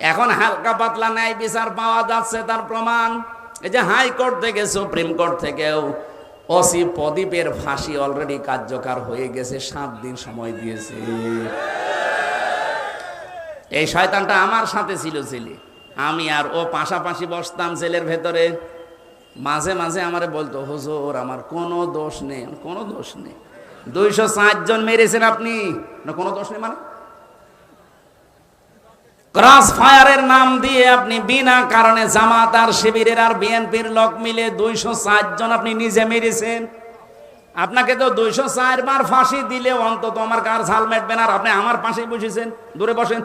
এখন হালকা পাতলা ন্যায় বিচার পাওয়া যাচ্ছে, তার প্রমাণ এই যে হাইকোর্ট থেকে সুপ্রিম কোর্ট থেকেও ওসি প্রদীপের ফাঁসি অলরেডি কার্যকর হয়ে গেছে, 7 দিন সময় দিয়েছে। এই শয়তানটা আমার সাথে ছিল ছেলে, আমি আর ও পাশাপাশি বসতাম জেলের ভেতরে। মাঝে মাঝে আমারে বলতো, হুজুর আমার কোনো দোষ নেই। কোনো দোষ নেই? 204 জন মেরেছেন আপনি, না কোনো দোষ নেই মানে? ক্রস ফায়ারের নাম দিয়ে আপনি বিনা কারণে জামাত আর শিবিরের আর বিএনপির লোক মিলে 204 জন আপনি নিজে মেরেছেন। আপনাকে তো 204 বার ফাঁসি দিলে অন্তত আমার কার ঝাল মেটবে না, আর আপনি আমার পাশেই বসেছেন। দূরে বসেন।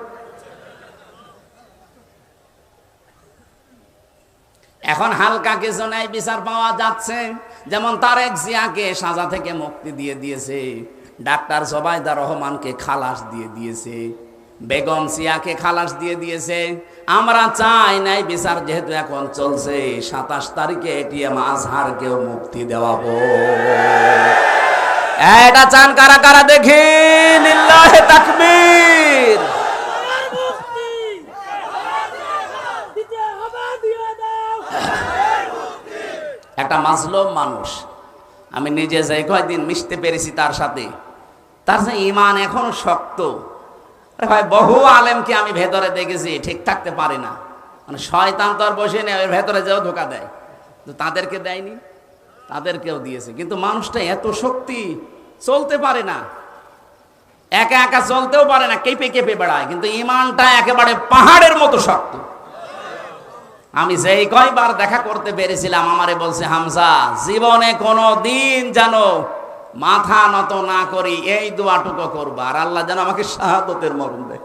এখন হালকা কিছু ন্যায় বিচার পাওয়া যাচ্ছে, যেমন তারেক জিয়াকে সাজা থেকে মুক্তি দিয়ে দিয়েছে, ডাক্তার জোবাইদা রহমানকে খালাস দিয়ে দিয়েছে, বেগম জিয়াকে খালাস দিয়ে দিয়েছে। আমরা চাই ন্যায় বিচার যেহেতু এখন চলছে, 27 তারিখে এটিএম আজহারকেও মুক্তি দেওয়া হোক। এটা চান কারা কারা দেখি? লিল্লাহে তাকবীর। একটা মাজলুম মানুষ, আমি নিজে যাই কয়েকদিন মিশতে পেরেছি তার সাথে, তার যে ইমান এখনো শক্ত। ভাই বহু আলেমকে আমি ভেতরে দেখেছি ঠিক থাকতে পারে না, মানে শয়তান তো আর বসে নেই, ওর ভেতরে যেও ধোকা দেয়, তো তাদেরকে দেয়নি, তাদেরকেও দিয়েছে। কিন্তু মানুষটা এত শক্তি, চলতে পারে না, একা একা চলতেও পারে না, কেঁপে কেঁপে বেড়ায়, কিন্তু ইমানটা একেবারে পাহাড়ের মতো শক্ত। আমি যেই কয়বার দেখা করতে পেরেছিলাম, আমারে বলছে, হামজা জীবনে কোনো দিন যেন মাথা নত না করি, এই দোয়াটুকু করবা, আর আল্লাহ যেন আমাকে শাহাদতের মরণ দেয়।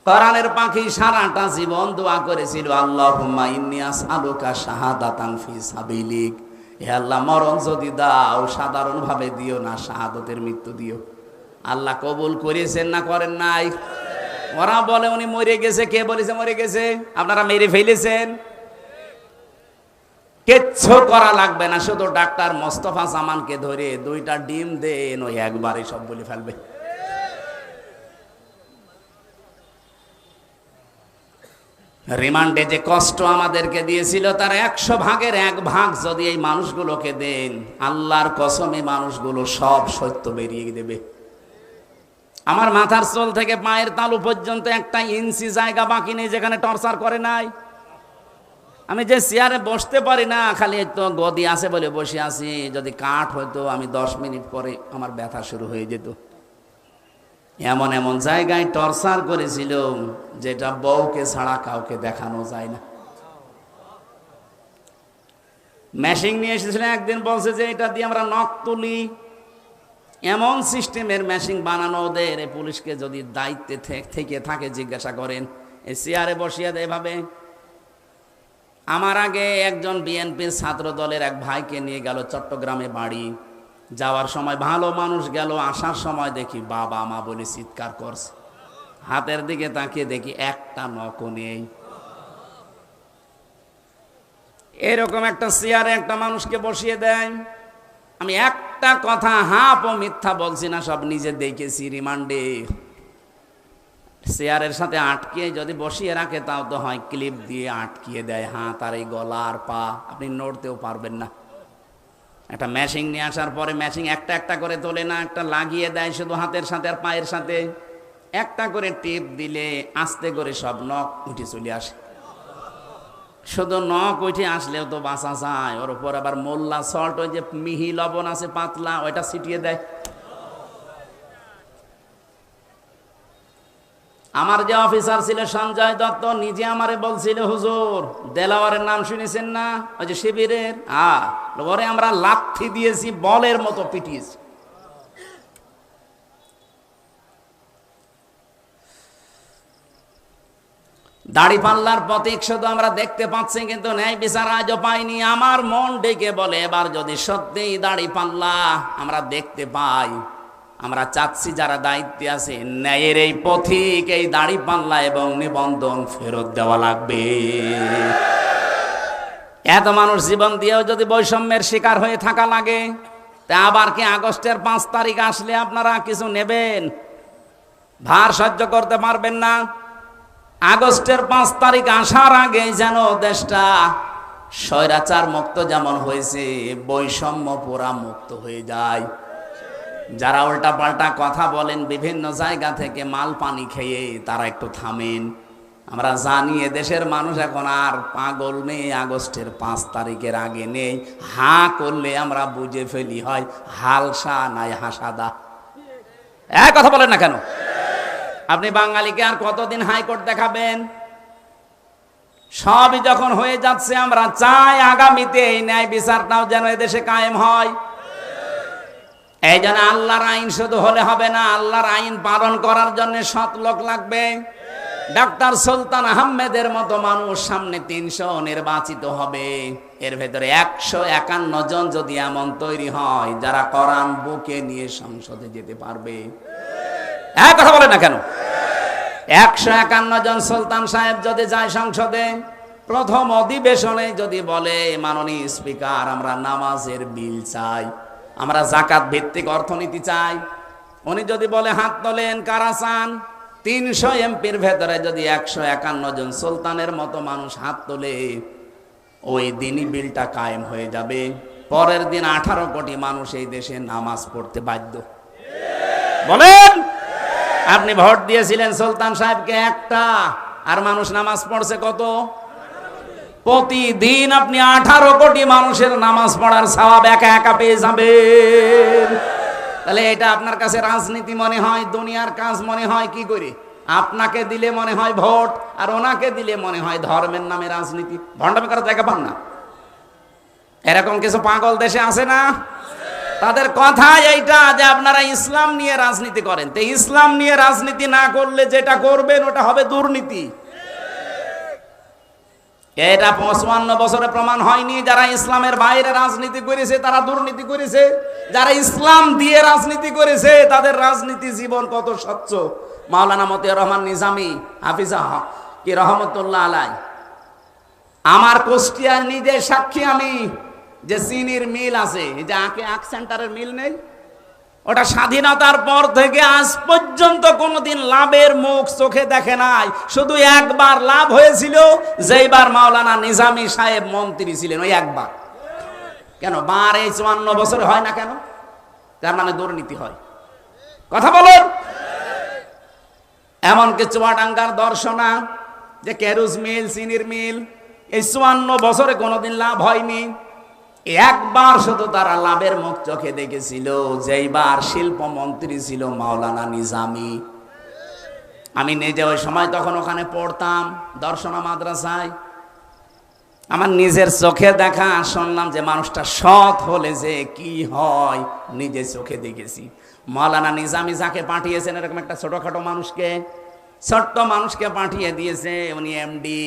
কোরআনের পাখি সারাটা জীবন দোয়া করেছিল, আল্লাহুম্মা ইন্নী আসআলুকা শাহাদাতান ফি সাবিলিক, হে আল্লাহ মরণ যদি দাও সাধারণ ভাবে দিও না, শাহাদতের মৃত্যু দিও। আল্লাহ কবুল করেছেন না করেন নাই? ওরা বলে উনি মরে গেছে। কে বলেছে মরে গেছে? আপনারা মেরে ফেলেছেন। কিচ্ছু করা লাগবে না, শুধু ডাক্তার মোস্তফা জামানকে ধরে 2টা ডিম দেন, ওই একবারে সব বলে ফেলবে। রিমান্ডে যে কষ্ট আমাদেরকে দিয়েছিল, তার 100 ভাগের 1 ভাগ যদি এই মানুষগুলোকে দেন, আল্লাহর কসমে মানুষগুলো সব সত্য বেরিয়ে দেবে। আমার মাথার চুল থেকে পায়ের তালু পর্যন্ত 1 ইঞ্চি জায়গা বাকি নেই যেখানে টর্চার করে নাই। আমি যে চেয়ারে বসতে পারি না, খালি তো গদি আছে বলে বসে আছি, যদি কাঠ হয়তো আমি 10 মিনিট পরে আমার ব্যথা শুরু হয়ে যেত। এমন এমন জায়গায় টর্চার করেছিল যেটা বউকে ছাড়া কাউকে দেখানো যায় না। মেশিন নিয়ে এসেছিল একদিন, বলছে যে এটা দিয়ে আমরা নখ তুলি। এমন সিস্টেমের মেশিন বানানো ওদের, পুলিশকে যদি দায়িত্বে থেকে থাকে জিজ্ঞাসা করেন, এই চেয়ারে বসিয়ে দেয় এভাবে। আমার আগে একজন বিএনপির ছাত্র দলের এক ভাইকে নিয়ে গেল চট্টগ্রামে বাড়ি। যাওয়ার সময় ভালো মানুষ গেল, আসার সময় দেখি বাবা মা বলে চিৎকার করছে। হাতের দিকে তাকিয়ে দেখি 1টা নখও নেই। এরকম একটা চেয়ারে একটা মানুষকে বসিয়ে দেয়। আমি একটা কথা হাফ ও মিথ্যা বলছি না, সব নিজে দেখেছি। রিমান্ডে চেয়ারের সাথে আটকে যদি বসিয়ে রাখে, তাও তো হয় ক্লিপ দিয়ে আটকিয়ে দেয় হাত আর এই গলা আর পা, আপনি নড়তেও পারবেন না। একটা মেশিন নিয়ে আসার পরে মেশিন একটা একটা করে তোলে না, একটা লাগিয়ে দেয় শুধু হাতের সাথে আর পায়ের সাথে, একটা করে টিপ দিলে আস্তে করে সব নখ উঠে চলে আসে। শুধু নখ উঠে আসলেও তো বাঁচা যায়, ওর উপর আবার মোল্লা সল্ট, ওই যে মিহি লবণ আছে পাতলা, ওইটা ছিটিয়ে দেয়। আমার যে অফিসার ছিল সঞ্জয় দত্ত, নিজে আমারে বলছিল, হুজুর দেলাওয়ারের নাম শুনেছেন না, ওই যে শিবিরের, ওরে আমরা লাথি দিয়েছি, বলের মতো পিটিয়েছি। দাড়িপাল্লার প্রতীক শুধু আমরা দেখতে পাচ্ছি, কিন্তু ন্যায় বিচার আজও পাইনি। আমার মন ডেকে বলে, এবার যদি সত্যিই দাড়িপাল্লা আমরা দেখতে পাই, আমরা চাচ্ছি যারা দায়িত্বে আছে, ন্যায়ের এই পথিক, এই দাড়িপাল্লা এবং নিবন্ধন ফেরত দেওয়া লাগবে। এত মানুষ জীবন দিয়েও যদি বৈষম্যের শিকার হয়ে থাকা লাগে, তা আবার কি আগস্টের 5 তারিখ আসলে আপনারা কিছু নেবেন? ভার সহ্য করতে পারবেন না? আগস্টের 5 তারিখ আসার আগে যেন দেশটা স্বৈরাচার মুক্ত যেমন হয়েছে, বৈষম্য পুরা মুক্ত হয়ে যায়। যারা উল্টা পাল্টা কথা বলেন বিভিন্ন জায়গা থেকে মাল পানি খেয়ে, তারা একটু থামেন। আমরা জানি দেশের মানুষ এখন আর পাগল নেই, আগস্টের 5 তারিখের আগে নেই। হাঁ করলে আমরা বুঝে ফেলি হয় হালসা নাই হাসাদা। এক কথা বলেন না কেন? আপনি বাঙালিকে আর কতদিন হাইকোর্ট দেখাবেন? সবই যখন হয়ে যাচ্ছে, আমরা চাই আগামীতে এই ন্যায় বিচারটাও যেন এদেশে কায়েম হয়। এই জন্য আল্লাহর আইন শুধু হলে হবে না, আল্লাহর আইন পালন করার জন্য সৎ লোক লাগবে। ডাক্তার সুলতান আহমেদের মতো মানুষ সামনে 300 নির্বাচিত হবে। এর ভেতরে 151 জন যদি এমন তৈরি হয় যারা কোরআন বুকে নিয়ে সংসদে যেতে পারবে। এক কথা বলে না কেন? 151 জন সুলতান সাহেব যদি যায় সংসদে, প্রথম অধিবেশনে যদি বলে মাননীয় স্পিকার আমরা নামাজের বিল চাই, আমরা যাকাত ভিত্তিক অর্থনীতি চাই, উনি যদি বলে হাত তোলেন কারা চান, 300 এমপির ভেতরে যদি 151 জন সুলতানের মতো মানুষ হাত তোলে, ওই দিনই বিলটা কায়েম হয়ে যাবে। পরের দিন 18 কোটি মানুষ এই দেশে নামাজ পড়তে বাধ্য। বলেন, আপনি ভোট দিয়েছিলেন সুলতান সাহেবকে একটা, আর মানুষ নামাজ পড়ছে কত? প্রতিদিন আপনি 18 কোটি মানুষের নামাজ পড়ার সওয়াব একা একা পেয়ে যাবেন। তাহলে এটা আপনার কাছে রাজনীতি মনে হয়, দুনিয়ার কাজ মনে হয় কি করে? আপনাকে দিলে মনে হয় ভোট, আর ওনাকে দিলে মনে হয় ধর্মের নামে রাজনীতি। ভণ্ডামি করার জায়গা পান না? এরকম কিছু পাগল দেশে আছে না? তাদের কথা এইটা যে আপনারা ইসলাম নিয়ে রাজনীতি করেন। তো ইসলাম নিয়ে রাজনীতি না করলে যেটা করবেন ওটা হবে দুর্নীতি। এটা 55 বছরে প্রমাণ হয়নি? যারা ইসলামের বাইরে রাজনীতি করেছে তারা দুর্নীতি করেছে, যারা ইসলাম দিয়ে রাজনীতি করেছে তাদের রাজনীতি জীবন কত স্বচ্ছ। মাওলানা মতিয়ার রহমান নিজামী হাফিজা কি রহমতুল্লাহ আলাই, আমার কুষ্টিয়ার নিজে সাক্ষী আমি, যে চিনির মিল আছে, যে আখ সেন্টারের মিল নেই, ওটা স্বাধীনতার পর থেকে আজ পর্যন্ত কোনোদিন লাভের মুখ চোখে দেখে নাই। শুধু একবার লাভ হয়েছিল, যেইবার মাওলানা নিজামী সাহেব মন্ত্রী ছিলেন, ওই একবার। কেন বার এই 54 বছরে হয় না কেন? তার মানে দুর্নীতি হয়। কথা বলুন। এমনকি চুয়াডাঙ্গার দর্শনা যে কেরুজ মিল, চিনির মিল, এই 54 বছরে কোনোদিন লাভ হয়নি। একবার শুধু তারা লাভের মুখ চোখে দেখেছিল, যেইবার শিল্পমন্ত্রী ছিল মাওলানা নিজামী। আমি নিজে ওই সময় তখন ওখানে পড়তাম দর্শনা মাদ্রাসায়। আমার নিজের চোখে দেখা, শুনলাম যে মানুষটা সৎ হলে যে কি হয়, নিজে চোখে দেখেছি। মাওলানা নিজামী যাকে পাঠিয়েছেন, এরকম একটা ছোটখাটো মানুষকে, ছোট্ট মানুষকে পাঠিয়ে দিয়েছে, উনি এমডি।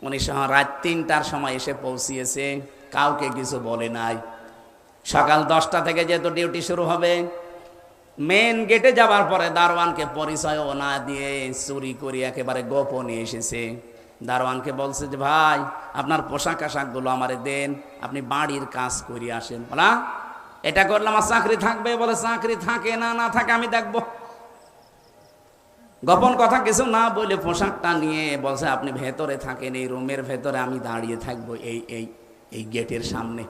উনি রাত 3টার সময় এসে পৌঁছিয়েছে, কাউকে কিছু বলে নাই। সকাল 10টা থেকে যেহেতু ডিউটি শুরু হবে, মেন গেটে যাবার পরে দারোয়ানকে পরিচয়ও না দিয়ে চুরি করে একেবারে গোপনে এসেছে। দারোয়ানকে বলছে যে ভাই আপনার পোশাক আশাকগুলো আমারে দেন, আপনি বাড়ির কাজ করে আসেন। বলা এটা করলে আমার চাকরি থাকবে? বলে চাকরি থাকে না, না থাকে আমি দেখবো। গোপন কথা কিছু না বলে পোশাকটা নিয়ে বলছে আপনি ভেতরে থাকেন, এই রুমের ভেতরে আমি দাঁড়িয়ে থাকবো এই গেটের সামনে।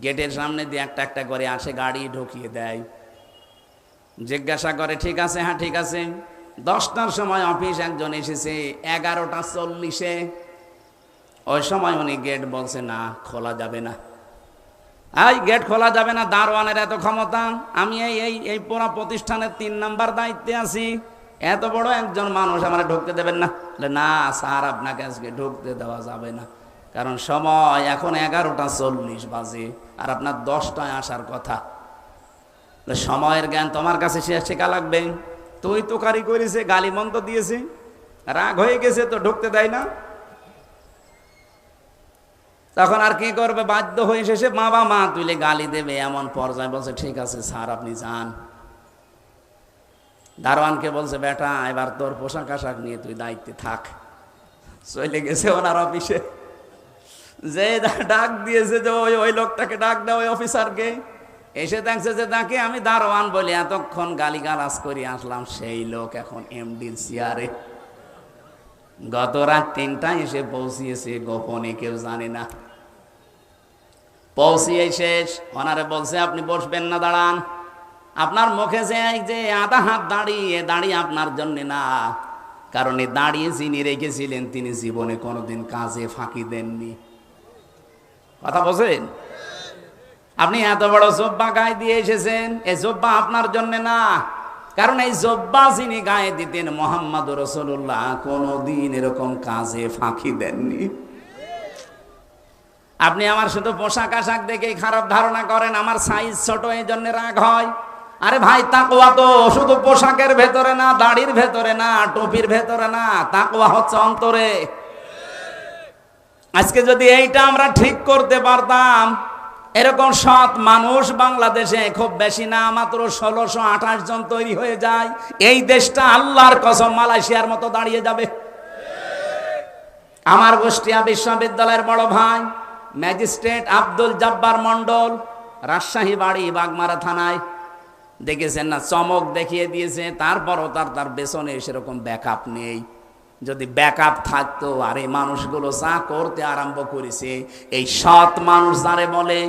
গেটের সামনে দিয়ে একটা একটা করে আসে, গাড়ি ঢুকিয়ে দেয়, জিজ্ঞাসা করে ঠিক আছে, হ্যাঁ ঠিক আছে। 10টার সময় অফিস একজন এসেছে, 11টা 40-এ। ওই সময় উনি গেট বলছে না, খোলা যাবে না। এই গেট খোলা যাবে না, দারোয়ানের এত ক্ষমতা। আমি এই পুরো প্রতিষ্ঠানের 3 নাম্বার দায়িত্বে আছি, এত বড় একজন মানুষ আমার ঢুকতে দেবেন না? না স্যার, আপনাকে আজকে ঢুকতে দেওয়া যাবে না, কারণ সময় এখন 11টা 40 বাজে, আর আপনার 10টায় আসার কথা। সময়ের জ্ঞান তোমার কাছে শেখা লাগবে। তুই তো কারি করেছে, গালি মন্দ দিয়েছে, রাগ হয়ে গেছে, তো ঢুকতে দেয় না। তখন আর কি করবে, বাধ্য হয়ে শেষে বাবা মা তুলে গালি দেবে এমন পর্যায়ে বলছে ঠিক আছে স্যার আপনি যান। দারোয়ানকে বলছে বেটা এবার তোর পোশাক আশাক নিয়ে তুই দায়িত্বে থাক। চলে গেছে ওনার অফিসে, যে ডাক দিয়েছে যে ওই লোকটাকে ডাক দেয়, ওই অফিসারকে। এসে দেখছে যে তাকে আমি দারোয়ান বলে এতক্ষণ গালিগালাজ করে আসলাম, সেই লোক এখন এমডির চেয়ারে। গত রাত 3টায় এসে পৌঁছিয়েছে, গোপনে কেউ জানে না। পৌঁছিয়ে শেষ, ওনারে বলছে আপনি বসবেন না, দাঁড়ান। আপনার মুখে যে আধা হাত দাঁড়িয়ে দাঁড়িয়ে আপনার জন্য না, কারণ এই দাঁড়িয়ে যিনি রেখেছিলেন তিনি জীবনে কোনোদিন কাজে ফাঁকি দেননি। কথা বলছেন? আপনি এত বড় জব্বা গায়ে দিয়ে এসেছেন, এই জব্বা আপনার জন্য না, কারণ এই জব্বা যিনি গায়ে দিতেন মুহাম্মদ রাসূলুল্লাহ কোনোদিন এরকম কাজে ফাঁকি দেননি। আপনি আমার শুধু পোশাক আশাক দেখে খারাপ ধারণা করেন, আমার সাইজ ছোট এই জন্য রাগ হয়। আরে ভাই, তাকওয়া তো শুধু পোশাকের ভেতরে না, দাড়ির ভেতরে না, টুপির ভেতরে না, তাকওয়া হচ্ছে অন্তরে। আজকে যদি এইটা আমরা ঠিক করতে পারতাম, এরকম সৎ মানুষ বাংলাদেশে খুব বেশি না, মাত্র 1628 জন তৈরি হয়ে যায়, এই দেশটা আল্লাহর কসম মালয়েশিয়ার মতো দাঁড়িয়ে যাবে। আমার কুষ্টিয়া বিশ্ববিদ্যালয়ের বড় ভাই ম্যাজিস্ট্রেট আব্দুল জব্বার মন্ডল, রাজশাহী বাড়ি, বাগমারা থানায়, দেখেছেন না, চমক দেখিয়ে দিয়েছে। তারপরও তার পেছনে সেরকম ব্যাকআপ নেই। যদি ব্যাকআপ থাকতো, আর এই মানুষগুলো যা করতে আরম্ভ করেছে, এই সৎ মানুষ যারে বলে,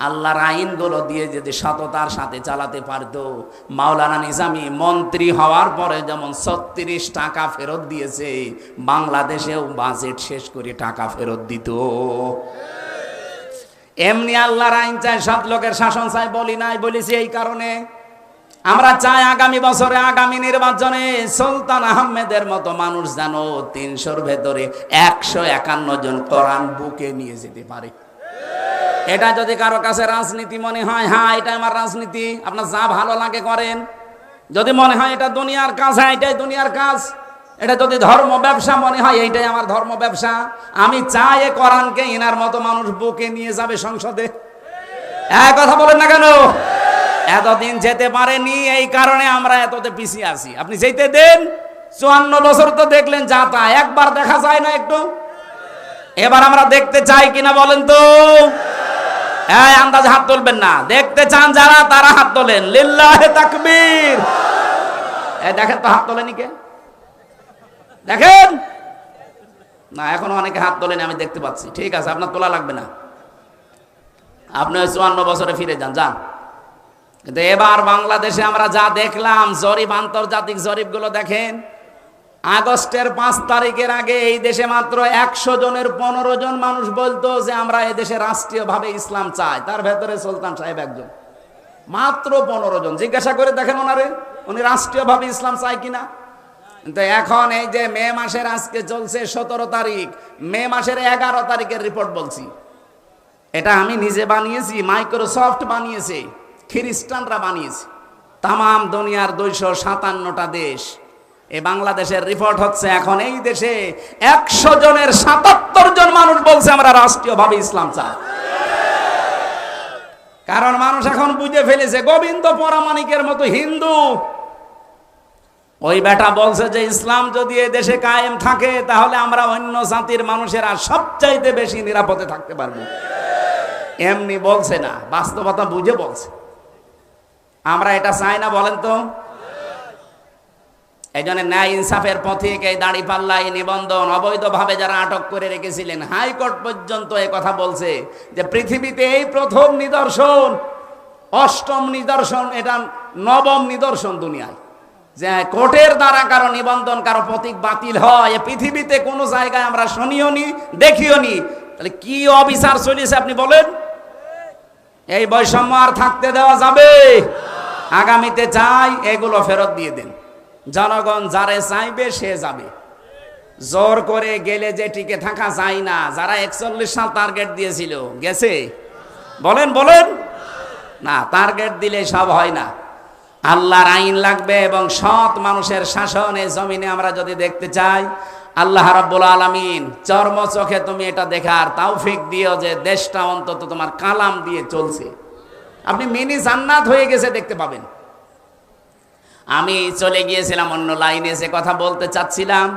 আল্লাহর আইনগুলো দিয়ে যদি সততার সাথে চালাতে পারতো, মাওলানা নিজামী মন্ত্রী হওয়ার পরে যেমন 36 টাকা ফেরত দিয়েছে, বাংলাদেশেও বাজেট শেষ করে টাকা ফেরত দিত। এমনি আল্লাহর আইন চাই, সৎ লোকের শাসন চাই, বলি নাই, বলেছি এই কারণে আমরা চাই আগামী বছরে, আগামী নির্বাচনে সুলতান আহমেদের মতো মানুষ যেন 300-র ভেতরে 151 জন কোরআন বুকে নিয়ে যেতে পারে। এটা যদি কারো কাছে রাজনীতি মনে হয়, হ্যাঁ এটা আমার রাজনীতি, আপনার যা ভালো লাগে করেন। যদি মনে হয় এটা দুনিয়ার কাজ, হ্যাঁ এটাই দুনিয়ার কাজ। এটা যদি ধর্ম ব্যবসা মনে হয়, এইটাই আমার ধর্ম ব্যবসা। আমি চাই এ কোরআনকে ইনার মতো মানুষ বুকে নিয়ে যাবে সংসদে। এক কথা বলেন না কেন? এতদিন যেতে পারেনি, এই কারণে আমরা এততে পিছিয়ে আছি। আপনি যেতে দেন, 54 বছর তো দেখলেন, যা তা একবার দেখা যায় না একটু? এবার আমরা দেখতে চাই কিনা বলেন তো? আন্দাজে হাত তুলবেন না। দেখতে চান যারা, তারা হাত তোলেন। লিল্লাহে তাকবীর। দেখেন তো হাত তোলেনি কে? দেখেন না, এখন অনেকে হাত তোলেনি, আমি দেখতে পাচ্ছি। ঠিক আছে, আপনার তোলা লাগবে না, আপনি 54 বছরে ফিরে যান, যান। কিন্তু এবার বাংলাদেশে আমরা যা দেখলাম, জরিপ, আন্তর্জাতিক জরিপগুলো দেখেন। আগস্টের 5 তারিখের আগে এই দেশে মাত্র 100 জনের 15 জন মানুষ বলতো যে আমরা এই দেশে রাষ্ট্রীয়ভাবে ইসলাম চাই। তার ভেতরে সুলতান সাহেব একজন, মাত্র 15 জন। জিজ্ঞাসা করে দেখেন ওনারে, উনি রাষ্ট্রীয়ভাবে ইসলাম চাই কিনা। কিন্তু এখন এই যে মে মাসের, আজকে চলছে 17 তারিখ, মে মাসের 11 তারিখের রিপোর্ট বলছি, এটা আমি নিজে বানিয়েছি, মাইক্রোসফট বানিয়েছে, খ্রিস্টানরা বানিয়েছে, তামাম দুনিয়ার 257টা দেশ। এই বাংলাদেশের রিপোর্ট হচ্ছে, এখন এই দেশে 100 জনের 77 জন মানুষ বলছে আমরা রাষ্ট্রীয়ভাবে ইসলাম চাই। কারণ মানুষ এখন বুঝে ফেলেছে, গোবিন্দ পরামানিকের মতো হিন্দু ওই বেটা বলছে যে ইসলাম যদি এই দেশে কায়েম থাকে, তাহলে আমরা অন্য জাতির মানুষেরা সবচাইতে বেশি নিরাপদে থাকতে পারবো। এমনি বলছে না, বাস্তবতা বুঝে বলছে। আমরা এটা চাই না, বলেন তো? এই জন্য ন্যায় ইনসাফের পথিক, এই দাঁড়িপাল্লা, এই নিবন্ধন অবৈধভাবে যারা আটক করে রেখেছিলেন, হাইকোর্ট পর্যন্ত এ কথা বলছে যে পৃথিবীতে এই প্রথম নিদর্শন, 8ম নিদর্শন, এটা 9ম নিদর্শন দুনিয়ায়, যে কোর্টের দ্বারা কারো নিবন্ধন, কারো প্রতীক বাতিল হয়। এ পৃথিবীতে কোনো জায়গায় আমরা শুনিও নি, দেখিও নি। তাহলে কি অবিচার চলেছে আপনি বলেন? এই বৈষম্য আর থাকতে দেওয়া যাবে? আগামীতে চাই এগুলো ফেরত দিয়ে দেন। জনগণ যারে চাইবে সে যাবে, জোর করে গেলে যে টিকে থাকা যায় না। যারা 41 সাল টার্গেট দিয়েছিল, গেছে? বলেন বলেন না, টার্গেট দিলে সব হয় না। আল্লাহর আইন লাগবে এবং সৎ মানুষের শাসন এই জমিনে আমরা যদি দেখতে চাই, আল্লাহ রাব্বুল আলামিন চর্ম চোখে তুমি এটা দেখার তৌফিক দিও যে দেশটা অন্তত তোমার কালাম দিয়ে চলছে। আপনি মিনি জান্নাত হয়ে গেছে দেখতে পাবেন। আমি চলে গিয়েছিলাম অন্য লাইনে, যে কথা বলতে চাচ্ছিলাম,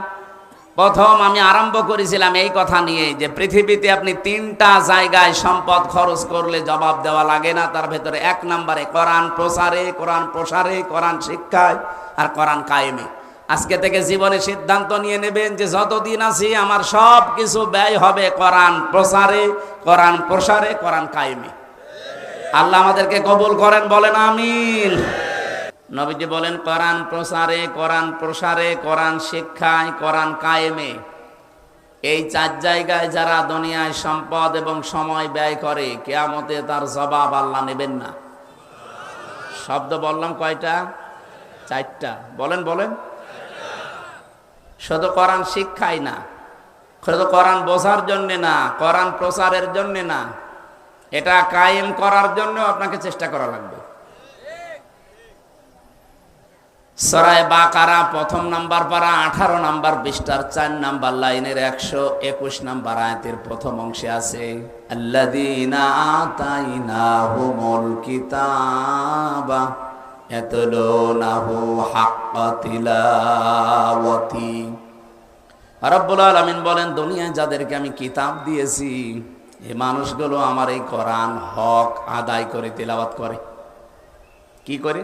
প্রথম আমি আরম্ভ করেছিলাম এই কথা নিয়ে যে পৃথিবীতে আপনি 3টা জায়গায় সম্পদ খরচ করলে জবাব দেওয়া লাগে না। তার ভেতরে 1 নম্বরে কোরআন প্রচারে, কোরআন প্রসারে, কোরআন শিক্ষায় আর কোরআন কায়েমে। আজকে থেকে জীবনে সিদ্ধান্ত নিয়ে নেবেন যে যতদিন আছি আমার সব কিছু ব্যয় হবে কোরআন প্রচারে, কোরআন প্রসারে, কোরআন কায়েমে। আল্লাহ আমাদেরকে কবুল করেন, বলেন আমিন। নবীজি বলেন কোরআন প্রচারে, কোরআন প্রসারে, কোরআন শিক্ষায়, কোরআন কায়েমে, এই 4 জায়গায় যারা দুনিয়ায় সম্পদ এবং সময় ব্যয় করে কিয়ামতে তার জবাব আল্লাহ নেবেন না। শব্দ বললাম কয়টা? 4টা। বলেন বলেন। শুধু কোরআন শিক্ষাই না, শুধু কোরআন বোঝার জন্য না, কোরআন প্রচারের জন্য না, এটা কায়েম করার জন্য আপনাকে চেষ্টা করা লাগবে। সূরা বাকারা 1 নাম্বার পারা 18 নাম্বার পৃষ্ঠার 4 নাম্বার লাইনের 121 নাম্বার আয়াতের প্রথম অংশে আছে আল্লাযীনা আতাইনাহুমুল কিতাবা ইয়াতলুনাহু হাক্কা তিলাওয়াতি। রব্বুল আলামিন বলেন দুনিয়ায় যাদেরকে আমি কিতাব দিয়েছি এই মানুষগুলো আমার এই কোরআন হক আদায় করে তেলাওয়াত করে। কি করে?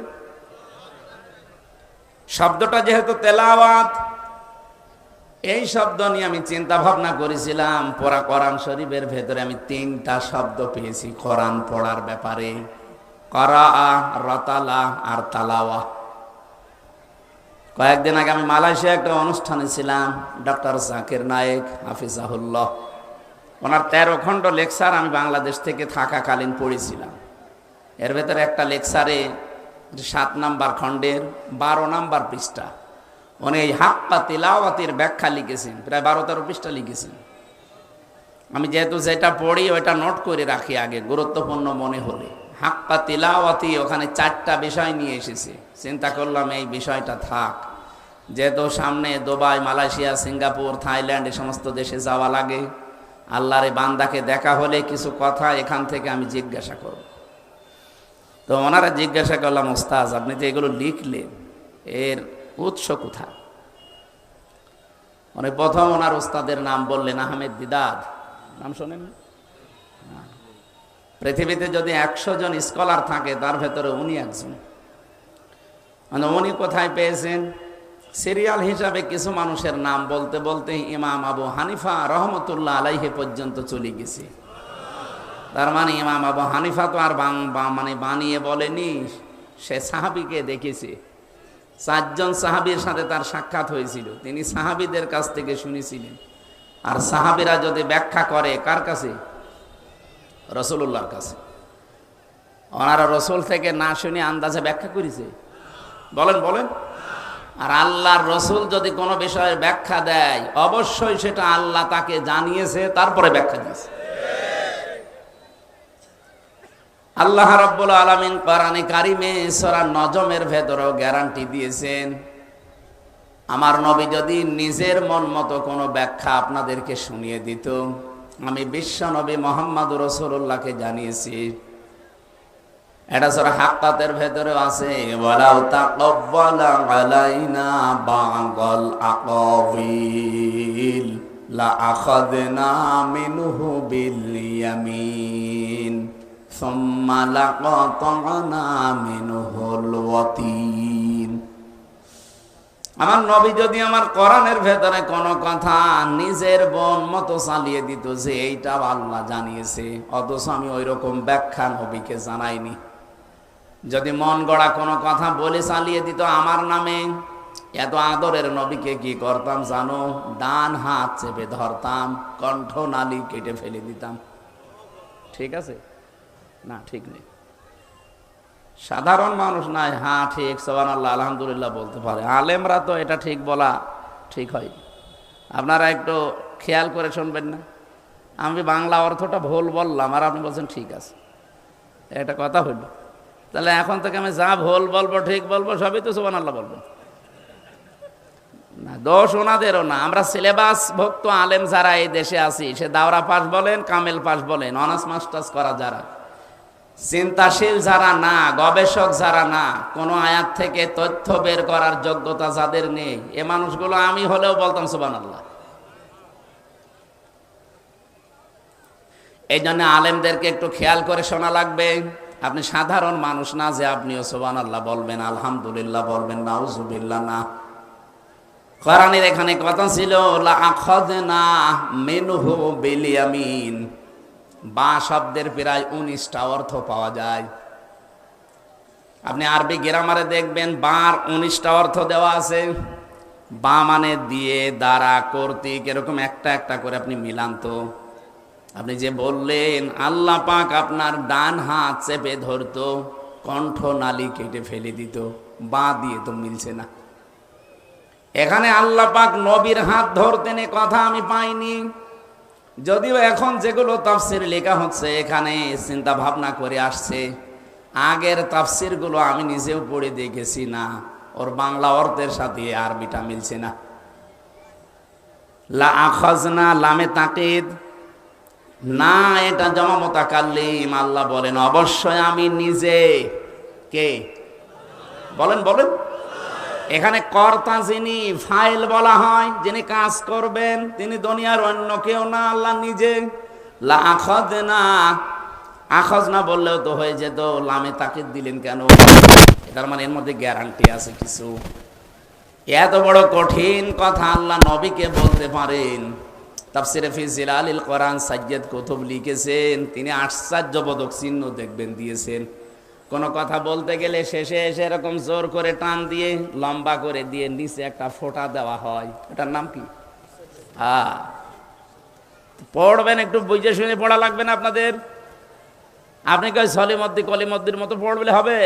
শব্দটা যেহেতু তেলাওয়াত, এই শব্দ নিয়ে আমি চিন্তা ভাবনা করেছিলাম। পড়া কোরআন শরীফের ভেতরে আমি 3টা শব্দ পেয়েছি কোরআন পড়ার ব্যাপারে, করাআ, রতালা আর তালাওয়া। কয়েকদিন আগে আমি মালয়েশিয়া একটা অনুষ্ঠানে ছিলাম, ডক্টর জাকির নায়েক হাফিজাহুল্লাহ, ওনার 13 খণ্ড লেকচার আমি বাংলাদেশ থেকে থাকাকালীন পড়েছিলাম। এর ভেতরে একটা লেকচারে 7 নাম্বার খণ্ডের 12 নাম্বার পৃষ্ঠা উনি এই হাক্কা তিলাওয়াতের ব্যাখ্যা লিখেছেন, প্রায় 12-13 পৃষ্ঠা লিখেছেন। আমি যেহেতু যেটা পড়ি ওইটা নোট করে রাখি আগে, গুরুত্বপূর্ণ মনে হলে। হাক্কা তিলাওয়াতি ওখানে 4টা বিষয় নিয়ে এসেছে। চিন্তা করলাম এই বিষয়টা থাক, যেহেতু সামনে দুবাই, মালয়েশিয়া, সিঙ্গাপুর, থাইল্যান্ড এই সমস্ত দেশে যাওয়া লাগে, আল্লাহর বান্দাকে দেখা হলে কিছু কথা এখান থেকে আমি জিজ্ঞাসা করব। তো ওনারা জিজ্ঞাসা করলাম, ওস্তাজ আপনি যে এগুলো লিখলেন এর উৎস কোথায়? মানে প্রথম ওনার ওস্তাদের নাম বললেন আহমেদ দিদার। নাম শোনেন? পৃথিবীতে যদি 100 জন স্কলার থাকে তার ভেতরে উনি একজন। মানে উনি কোথায় পেয়েছেন? সিরিয়াল হিসাবে কিছু মানুষের নাম বলতে বলতে ইমাম আবু হানিফা রহমতুল্লাহ আলাইহি পর্যন্ত চলে গেছে। তার মানে ইমাম আবু হানিফা তো আর মানে বানিয়ে বলেনি, সে সাহাবীকে দেখেছে। 4 জন সাহাবীর সাথে তার সাক্ষাৎ হয়েছিল, তিনি সাহাবীদের কাছ থেকে শুনেছিলেন। আর সাহাবীরা যদি ব্যাখ্যা করে কার কাছে? রাসূলুল্লাহর কাছে। ওনারা রাসূল থেকে না শুনে আন্দাজে ব্যাখ্যা করেছে? বলেন বলেন। আর আল্লাহর রাসূল যদি কোনো বিষয়ের ব্যাখ্যা দেয় অবশ্যই সেটা আল্লাহ তাকে জানিয়েছে, তারপরে ব্যাখ্যা দিয়েছে। আল্লাহ রাব্বুল আলামিন কোরআনে কারিমে সূরা নজমের ভেতরেও গ্যারান্টি দিয়েছেন, আমার নবী যদি নিজের মন মতো কোনো ব্যাখ্যা আপনাদেরকে শুনিয়ে দিত, আমি বিশ্ব নবী মুহাম্মদুর রাসূলুল্লাহকে জানিয়েছি। এটা সূরা হাক্কাতের ভেতরেও আছে, ওয়ালাউ তাকাব্বালা আলাইনা বা'দাল আকাওয়িল লা আখাযনা মিনহু বিল ইয়ামিন সুম্মা লাকাতা'না মিনহুল ওয়াতিন। আমার নবী যদি আমার কোরআনের ভেতরে কোনো কথা নিজের মন মতো চালিয়ে দিত যে এইটা আল্লাহ জানিয়েছে, অথচ আমি ওই রকম ব্যাখ্যা নবীকে জানাইনি, যদি মন গড়া কোনো কথা বলে চালিয়ে দিত আমার নামে, এত আদরের নবীকে কি করতাম জানো? ডান হাত চেপে ধরতাম, কণ্ঠ নালী কেটে ফেলে দিতাম। ঠিক আছে না? ঠিক নেই। সাধারণ মানুষ নাই হ্যাঁ ঠিক সুবহানাল্লাহ আলহামদুলিল্লাহ বলতে পারে, আলেমরা তো এটা ঠিক বলা ঠিক হয়। আপনারা একটু খেয়াল করে শুনবেন না, আমি বাংলা অর্থটা ভুল বললাম আর আপনি বলছেন ঠিক আছে, এটা কথা হইল। তাহলে এখন থেকে আমি যা ভুল বলবো ঠিক বলবো সবই তো সুবহানাল্লাহ বলবেন না, দোষ ওনাদেরও না। আমরা সিলেবাস ভুক্ত আলেম যারা এই দেশে আছি, সে দাওরা পাস বলেন, কামেল পাস বলেন, অনার্স মাস্টার্স করা যারা, চিন্তাশীল যারা না, গবেষক যারা না, কোনো আয়াত থেকে তথ্য বের করার যোগ্যতা যাদের নেই, এ মানুষগুলো আমি হলেও বলতাম সুবহানাল্লাহ। এই জন্য আলেমদেরকে একটু খেয়াল করে শোনা লাগবে। আপনি সাধারণ মানুষ না যে আপনিও সুবহানাল্লাহ বলবেন, আলহামদুলিল্লাহ বলবেন, নাউজুবিল্লাহ না। কোরআনের এখানে কথা ছিল লা আখাযনা মিনহু বিল ইয়ামিন। বা শব্দের প্রায় 19টা অর্থ পাওয়া যায়। আপনি আরবি গ্রামারে দেখবেন বার 19টা অর্থ দেওয়া আছে। বা মানে দিয়ে, দ্বারা, কর্তৃক, এরকম একটা একটা করে আপনি মিলান তো। আপনি যে বললেন আল্লাহ পাক আপনার ডান হাত চেপে ধরতো, কণ্ঠ নালী কেটে ফেলে দিত, বা দিয়ে তো মিলছে না। এখানে আল্লাহ পাক নবীর হাত ধরতেন এ কথা আমি পাইনি। যদিও এখন যেগুলো তাফসির লেখা হচ্ছে এখানে চিন্তা ভাবনা করে আসছে, আগের তাফসির গুলো আমি নিজেও পড়ে দেখেছি না, ওর বাংলা অর্থের সাথে আরবিটা মিলছে না। লা আখাযনা লামে তাকিদ না, এটা জমা মুতাকাল্লিম। আল্লাহ বলেন অবশ্যই আমি নিজে। কে বলেন? বলেন। এখানে কর্তা যিনি, ফাইল বলা হয়, যিনি কাজ করবেন, তিনি দুনিয়ার অন্য কেউ না, আল্লাহ নিজে। লা আখাযনা, আখাযনা বললেও তো হয়ে যেত, লামে তাকিদ দিলেন কেন? এটার মানে এর মধ্যে গ্যারান্টি আছে কিছু। এত বড় কঠিন কথা আল্লাহ নবীকে বলতে পারেন। তাফসিরে ফি জিলালিল কোরআন সাইয়্যিদ কুতুব লিখেছেন, তিনি আশ্চর্যবোধক চিহ্ন দেখবেন দিয়েছেন। কোনো কথা বলতে গেলে শেষে এসে এরকম জোর করে টান দিয়ে, লম্বা করে দিয়ে নিচে একটা ফোঁটা দেওয়া হয়। এটার নাম কি? পড়বেন, একটু বুঝে শুনে পড়া লাগবে না আপনাদের। আপনি কই সলিমদ্দি কলিমদ্দির মতো পড়লে হবে?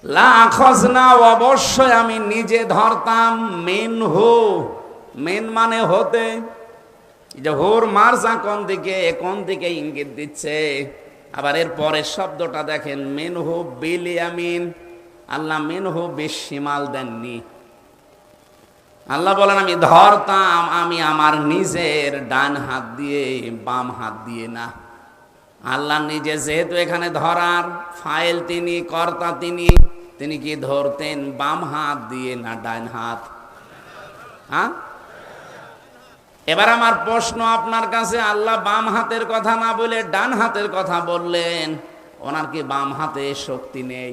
লা আখাযনা, অবশ্যই আমি নিজে ধরতাম, মিনহু, মিন মানে হতে। এই যে হুর মারজা কোন দিকে, কোন দিকে ইঙ্গিত দিচ্ছে। আবার এর পরের শব্দটা দেখেন, মিনহু বিল ইয়ামিন। আল্লাহ মিনহু বিশিমাল দেননি। আল্লাহ বলেন আমি ধরতাম, আমি আমার নিজের ডান হাত দিয়ে, বাম হাত দিয়ে না। আল্লাহ নিজে যেহেতু এখানে ধরার ফাইল তিনি, কর্তা তিনি, তিনি কি ধরতেন বাম হাত দিয়ে না ডান হাত? হ্যাঁ, এবার আমার প্রশ্ন আপনার কাছে, আল্লাহ বাম হাতের কথা না বলে ডান হাতের কথা বললেন, ওনার কি বাম হাতে শক্তি নেই?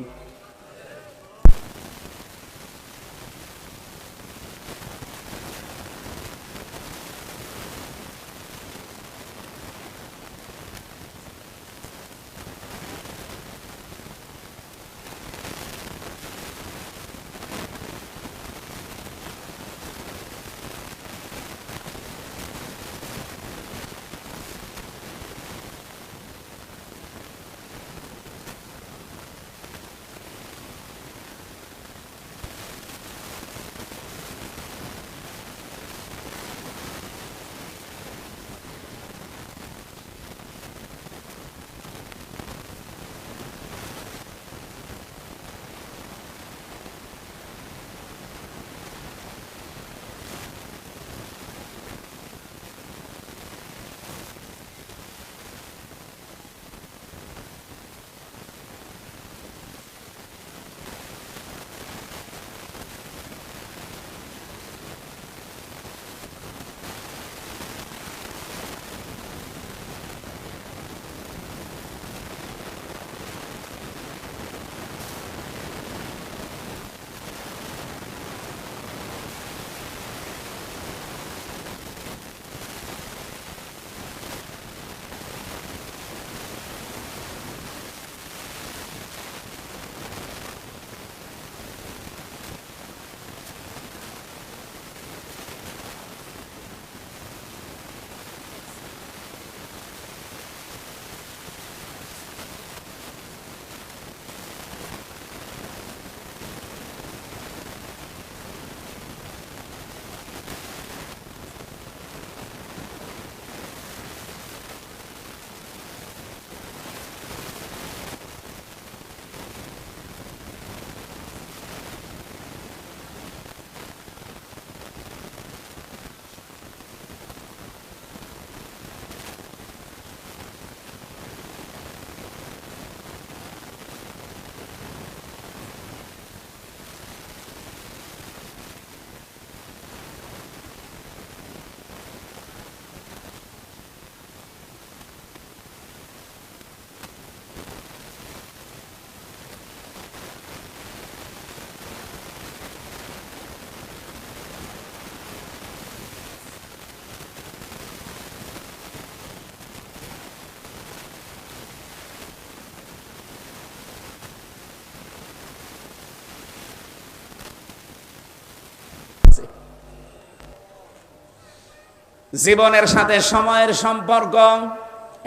জীবনের সাথে সময়ের সম্পর্ক,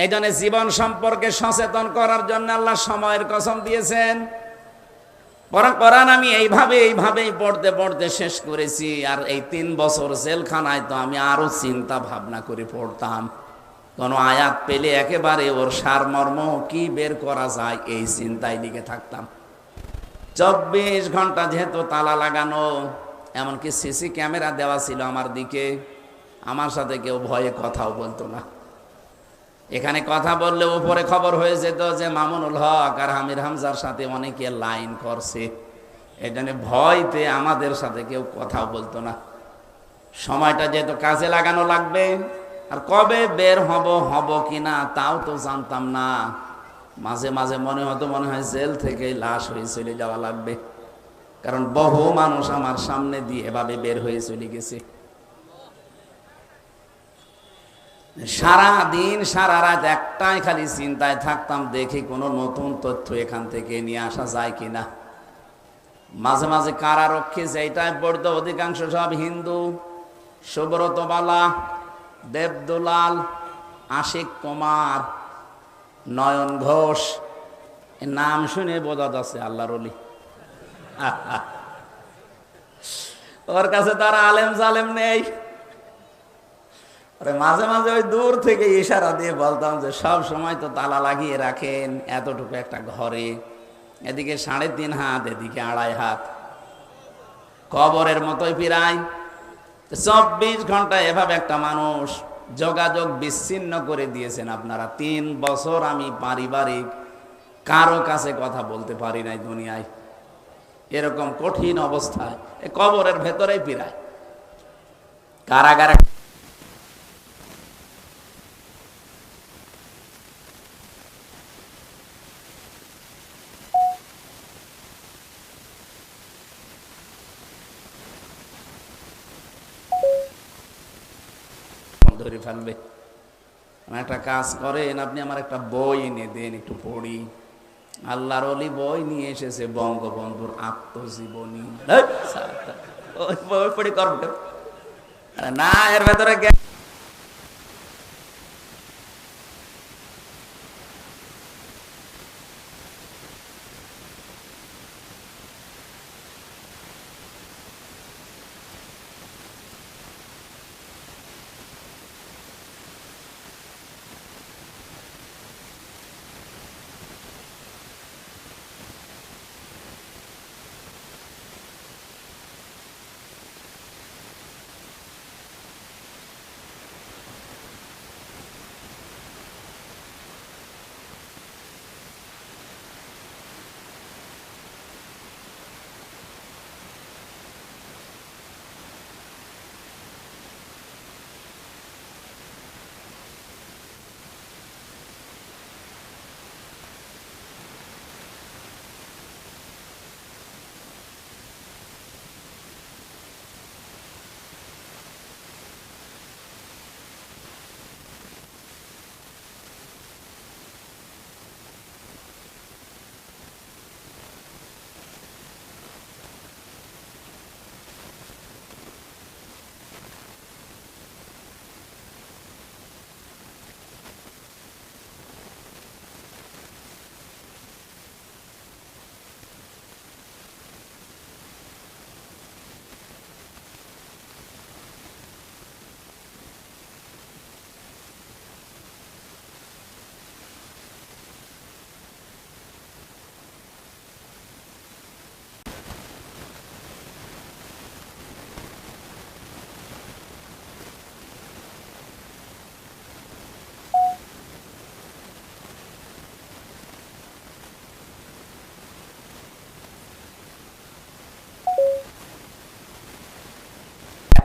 এই জন্য জীবন সম্পর্কে সচেতন করার জন্য আল্লাহ সময়ের কসম দিয়েছেন। কোরআন আমি এইভাবেই পড়তে পড়তে শেষ করেছি। আর এই 3 বছর জেলখানায় তো আমি আরো চিন্তা ভাবনা করে পড়তাম, কোন আয়াত পেলে একেবারে ওর সারমর্ম কি বের করা যায় এই চিন্তায় লিখে থাকতাম। 24 ঘন্টা যেহেতু তালা লাগানো, এমনকি সিসি ক্যামেরা দেওয়া ছিল আমার দিকে, আমার সাথে কেউ ভয়ে কথাও বলতো না। এখানে কথা বললে উপরে খবর হয়ে যেত যে মামুনুল হক আর আমির হামজার সাথে অনেকে লাইন করছে, এই জন্য ভয়তে আমাদের সাথে কেউ কথাও বলতো না। সময়টা যেহেতু কাজে লাগানো লাগবে, আর কবে বের হব কিনা তাও তো জানতাম না। মাঝে মাঝে মনে হয় জেল থেকে লাশ হয়ে চলে যাওয়া লাগবে, কারণ বহু মানুষ আমার সামনে দিয়ে এভাবে বের হয়ে চলে গেছে। সারা দিন সারা রাত একটাই খালি চিন্তায় থাকতাম, দেখি কোনো নতুন তথ্য এখান থেকে নিয়ে আসা যায় কিনা। মাঝে মাঝে কারারক্ষী যেটাই পড়তো অধিকাংশ সব হিন্দু, সুব্রত বালা, দেবদুলাল, আশিক কুমার, নয়ন ঘোষ, নাম শুনে বোঝা যাচ্ছে আল্লাহর ওলি। ওর কাছে তারা আলেম জালেম নেই। মাঝে মাঝে ওই দূর থেকে ইশারা দিয়ে বলতাম যে সব সময় তো তালা লাগিয়ে রাখেন এতটুকু একটা ঘরে, এদিকে 3.5 হাত, এদিকে 2.5 হাত, কবরের মতোই প্রায়। 24 ঘন্টা এভাবে একটা মানুষ যোগাযোগ বিচ্ছিন্ন করে দিয়েছেন আপনারা। 3 বছর আমি পারিবারিক কারো কাছে কথা বলতে পারি নাই দুনিয়ায়, এরকম কঠিন অবস্থায় কবরের ভেতরেই প্রায় কারাগারে। ধরে ফেলবে। একটা কাজ করেন, আপনি আমার একটা বই এনে দেন, একটু পড়ি। আল্লাহর ওলি বই নিয়ে এসেছে, বঙ্গবন্ধুর আত্মজীবনী। বই পড়ি করব না, এর ভেতরে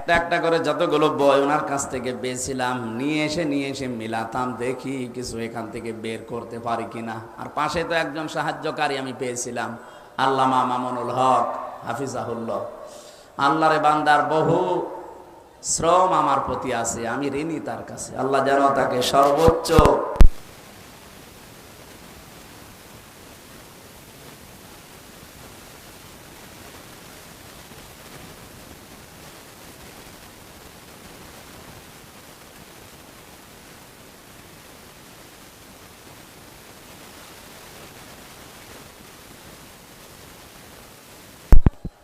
একটা একটা করে যতগুলো বই ওনার কাছ থেকে পেয়েছিলাম নিয়ে এসে মিলাতাম, দেখি কিছু এখান থেকে বের করতে পারি কিনা। আর পাশে তো একজন সাহায্যকারী আমি পেয়েছিলাম, আল্লামা মামুনুল হক হাফিজাহুল্লাহ। আল্লাহরে বান্দার বহু শ্রম আমার প্রতি আছে, আমি ঋণী তার কাছে। আল্লাহ যেন তাকে সর্বোচ্চ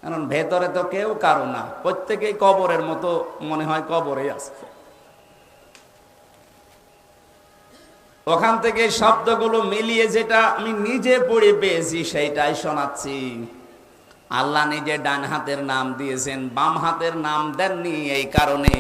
কারণ ভেতরে তো কেউ কারো না, প্রত্যেকেই কবরের মতো মনে হয় কবরে আছে। ওখান থেকে শব্দগুলো মিলিয়ে যেটা আমি নিজে পড়ে পেয়েছি সেইটাই শোনাচ্ছি। আল্লাহ নিজে ডান হাতের নাম দিয়েছেন, বাম হাতের নাম দেননি এই কারণে